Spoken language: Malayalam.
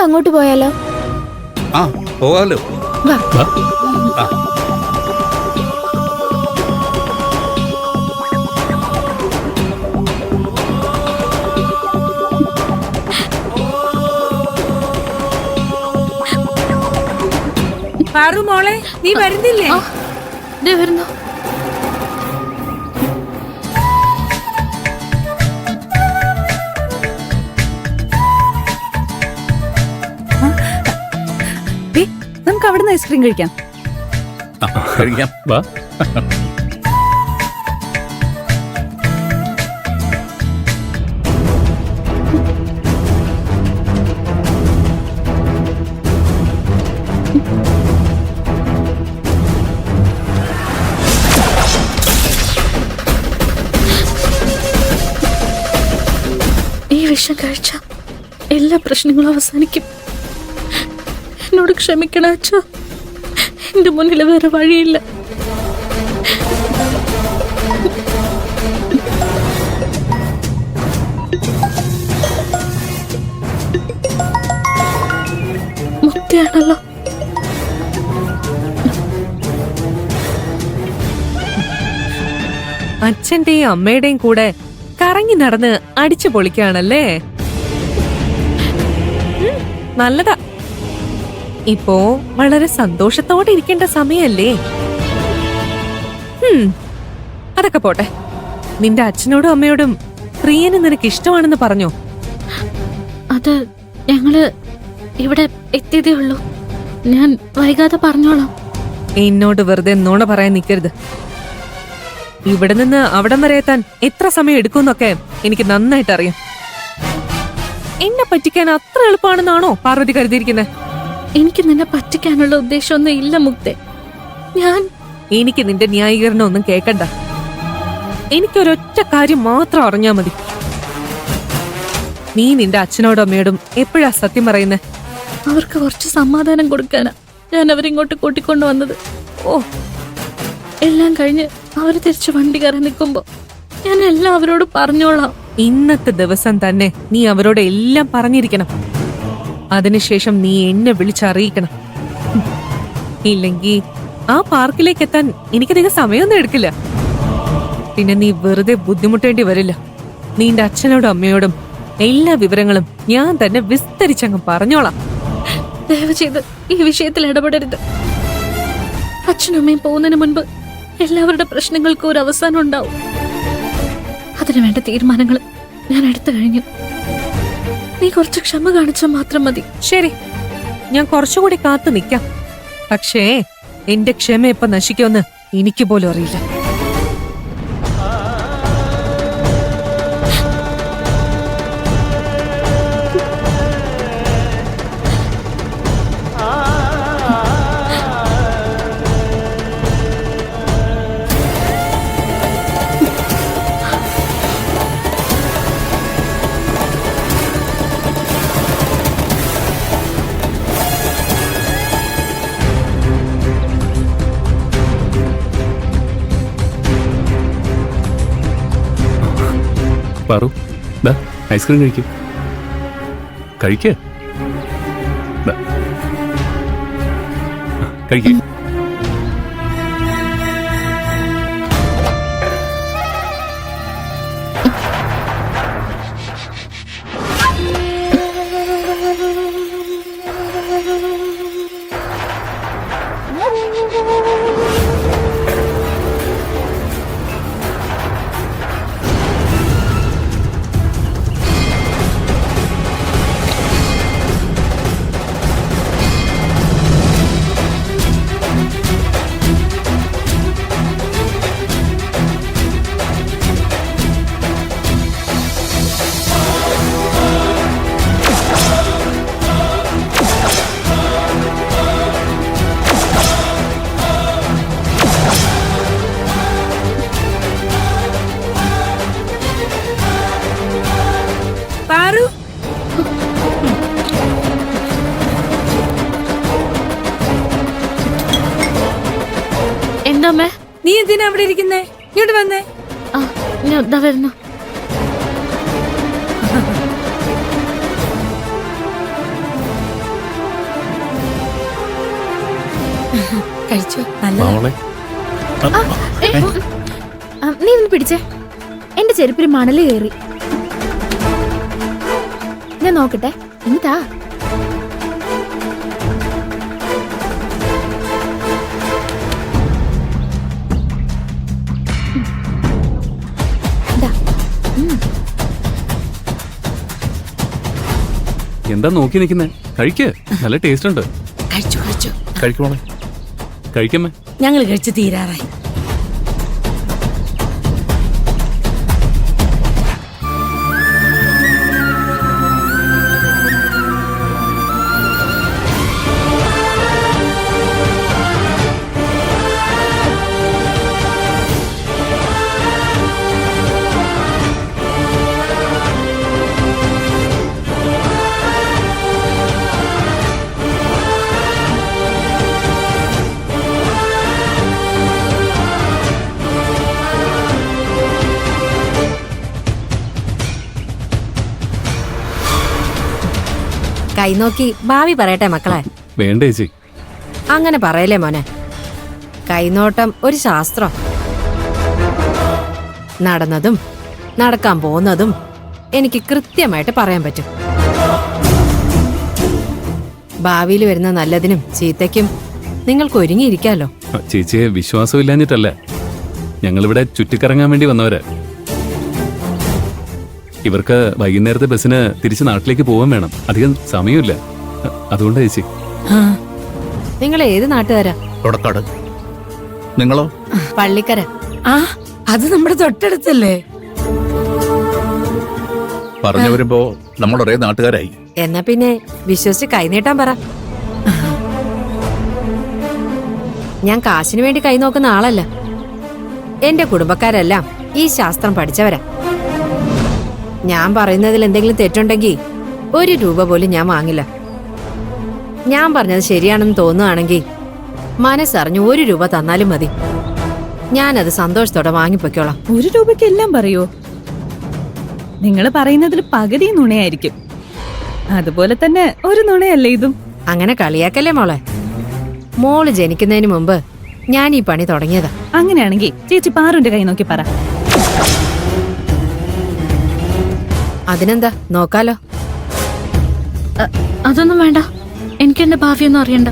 അങ്ങോട്ട് പോയാലോ? ആ പോകാലോ. വാ. ആ. പാറു മോളെ, നീ വരുന്നില്ലേ? വരുന്നു. നമുക്ക് അവിടുന്ന് ഐസ്ക്രീം കഴിക്കാം. കഴിക്കാം, വാ. ഈ വിഷം കഴിച്ച എല്ലാ പ്രശ്നങ്ങളും അവസാനിക്കും. എന്നോട് ക്ഷമിക്കണം അച്ഛാ, എന്റെ മുന്നിൽ വേറെ വഴിയില്ല. മുക്തിയാണല്ലോ. അച്ഛന്റെയും അമ്മയുടെയും കൂടെ കറങ്ങി നടന്ന് അടിച്ചു പൊളിക്കാണല്ലേ? നല്ലതാ. ഇപ്പോ വളരെ സന്തോഷത്തോടെ ഇരിക്കേണ്ട സമയല്ലേ? അതൊക്കെ പോട്ടെ. നിന്റെ അച്ഛനോടും അമ്മയോടും പ്രിയന് നിനക്ക് ഇഷ്ടമാണെന്ന് പറഞ്ഞോ? അത് ഞങ്ങള് ഇവിടെ എത്തിയതേ ഉള്ളൂ. ഞാൻ വൈകാതെ പറഞ്ഞോളാം. എന്നോട് വെറുതെ നുണ പറയാൻ നിൽക്കരുത്. ഇവിടെ നിന്ന് അവിടം വരെ എത്താൻ എത്ര സമയം എടുക്കുമെന്നൊക്കെ എനിക്ക് നന്നായിട്ട് അറിയാം. എന്നെ പറ്റിക്കാൻ അത്ര എളുപ്പമാണെന്നാണോ പാർവതി കരുതിയിരിക്കുന്നത്? എനിക്ക് നിന്നെ പറ്റിക്കാനുള്ള ഉദ്ദേശമൊന്നും ഇല്ല മുക്തേ. എനിക്ക് നിന്റെ ന്യായീകരണം ഒന്നും കേക്കണ്ട. എനിക്കൊരൊറ്റ കാര്യം മാത്രം അറിഞ്ഞാ മതി. നീ നിന്റെ അച്ഛനോടും അമ്മയോടും എപ്പോഴാ സത്യം പറയുന്നേ? അവർക്ക് കുറച്ച് സമാധാനം കൊടുക്കാനാ ഞാൻ അവരിങ്ങോട്ട് കൂട്ടിക്കൊണ്ടു വന്നത്. എല്ലാം കഴിഞ്ഞ് അവര് തിരിച്ച് വണ്ടി കയറി നിൽക്കുമ്പോ ഞാൻ എല്ലാം അവരോട് പറഞ്ഞോളാം. ഇന്നത്തെ ദിവസം തന്നെ നീ അവരോട് എല്ലാം പറഞ്ഞിരിക്കണം. അതിനുശേഷം നീ എന്നെ വിളിച്ചറിയിക്കണം. ഇല്ലെങ്കിൽ ആ പാർക്കിലേക്ക് എത്താൻ എനിക്കധികം സമയമൊന്നും എടുക്കില്ല. പിന്നെ നീ വെറുതെ ബുദ്ധിമുട്ടേണ്ടി വരില്ല. നിന്റെ അച്ഛനോടും അമ്മയോടും എല്ലാ വിവരങ്ങളും ഞാൻ തന്നെ വിസ്തരിച്ചങ്ങ് പറഞ്ഞോളാം. ദയവ് ചെയ്ത് ഈ വിഷയത്തിൽ ഇടപെടരുത്. അച്ഛനും അമ്മയും പോകുന്നതിന് മുൻപ് എല്ലാവരുടെ പ്രശ്നങ്ങൾക്കും ഒരു അവസാനം ഉണ്ടാവും. അതിനുവേണ്ട തീരുമാനങ്ങൾ ഞാൻ എടുത്തു കഴിഞ്ഞു. നീ കുറച്ച് ക്ഷമ കാണിച്ചാൽ മാത്രം മതി. ശരി, ഞാൻ കുറച്ചുകൂടി കാത്തു നിൽക്കാം. പക്ഷേ എന്റെ ക്ഷമ എപ്പോ നശിക്കുമെന്ന് എനിക്ക് പോലും അറിയില്ല. പാറു, ഐസ്ക്രീം കഴിക്കും. കഴിക്കേ, കഴിക്കേ. എന്താ നീ എന്തിനാ അവിടെ ഇരിക്കുന്നേ? ഇങ്ങോട്ട് വന്നേ. വരുന്നു. കഴിച്ചോ വാ നല്ല മോളെ. നീ ഒന്ന് പിടിച്ചേ. എന്റെ ചെരുപ്പിൽ മണല് കയറി. ഞാൻ നോക്കട്ടെ. എന്നിട്ടാ എന്താ നോക്കി നിൽക്കുന്നേ? കഴിക്ക്, നല്ല ടേസ്റ്റ് ഉണ്ട്. കഴിച്ചു കഴിച്ചു. കഴിക്കുമോളെ, കഴിക്കമ്മേ. ഞങ്ങൾ കഴിച്ച് തീരാറായി. കൈനോക്കി ഭാവി പറയട്ടെ മക്കളെ. വേണ്ട ചേച്ചി. അങ്ങനെ പറയലേ മോനെ. കൈനോട്ടം ഒരു ശാസ്ത്രം. നടന്നതും നടക്കാൻ പോകുന്നതും എനിക്ക് കൃത്യമായിട്ട് പറയാൻ പറ്റും. ഭാവിയിൽ വരുന്ന നല്ലതിനും ചീത്തയ്ക്കും നിങ്ങൾക്ക് ഒരുങ്ങിയിരിക്കാലോ. ചേച്ചിയെ വിശ്വാസമില്ലാഞ്ഞിട്ടല്ല, ഞങ്ങളിവിടെ ചുറ്റിക്കറങ്ങാൻ വേണ്ടി വന്നവരാ. ഇവർക്ക് വൈകുന്നേരത്തെ ബസ്സിന് തിരിച്ച് നാട്ടിലേക്ക് പോവാൻ വേണം. അധികം സമയമില്ല, അതുകൊണ്ടാ ചേച്ചി. നിങ്ങൾ ഏത് നാട്ടുകാരാ? തുടക്കാട്. നിങ്ങളോ? പള്ളിക്കര. ആ അത് നമ്മുടെ തൊട്ടടുത്തല്ലേ? പറഞ്ഞു വരുമ്പോ നമ്മൾ ഒരേ നാട്ടുകാരായി. എന്നാ പിന്നെ വിശ്വസിച്ച് കൈനീട്ടാൻ പറ. ഞാൻ കാശിനു വേണ്ടി കൈ നോക്കുന്ന ആളല്ല. എന്റെ കുടുംബക്കാരെല്ലാം ഈ ശാസ്ത്രം പഠിച്ചവരാ. ഞാൻ പറയുന്നതിൽ എന്തെങ്കിലും തെറ്റുണ്ടെങ്കിൽ 1 രൂപ പോലും ഞാൻ വാങ്ങില്ല. ഞാൻ പറഞ്ഞത് ശരിയാണെന്ന് തോന്നുകയാണെങ്കിൽ മനസ്സറിഞ്ഞ് 1 രൂപ തന്നാലും മതി. ഞാനത് സന്തോഷത്തോടെ വാങ്ങിപ്പോയ്ക്കോളാം. 1 രൂപയ്ക്ക് എല്ലാം പറയോ? നിങ്ങൾ പറയുന്നതിൽ പകുതി നുണയായിരിക്കും. അതുപോലെ തന്നെ ഒരു നുണയല്ലേ ഇതും? അങ്ങനെ കളിയാക്കല്ലേ മോളെ. മോള് ജനിക്കുന്നതിന് മുമ്പ് ഞാൻ ഈ പണി തുടങ്ങിയതാ. അങ്ങനെയാണെങ്കിൽ ചേച്ചി പാറുന്റെ കൈ നോക്കി പറ. അതിനെന്താ, നോക്കാലോ. അതൊന്നും വേണ്ട. എനിക്ക് എന്റെ ഭാവിയൊന്നും അറിയണ്ട.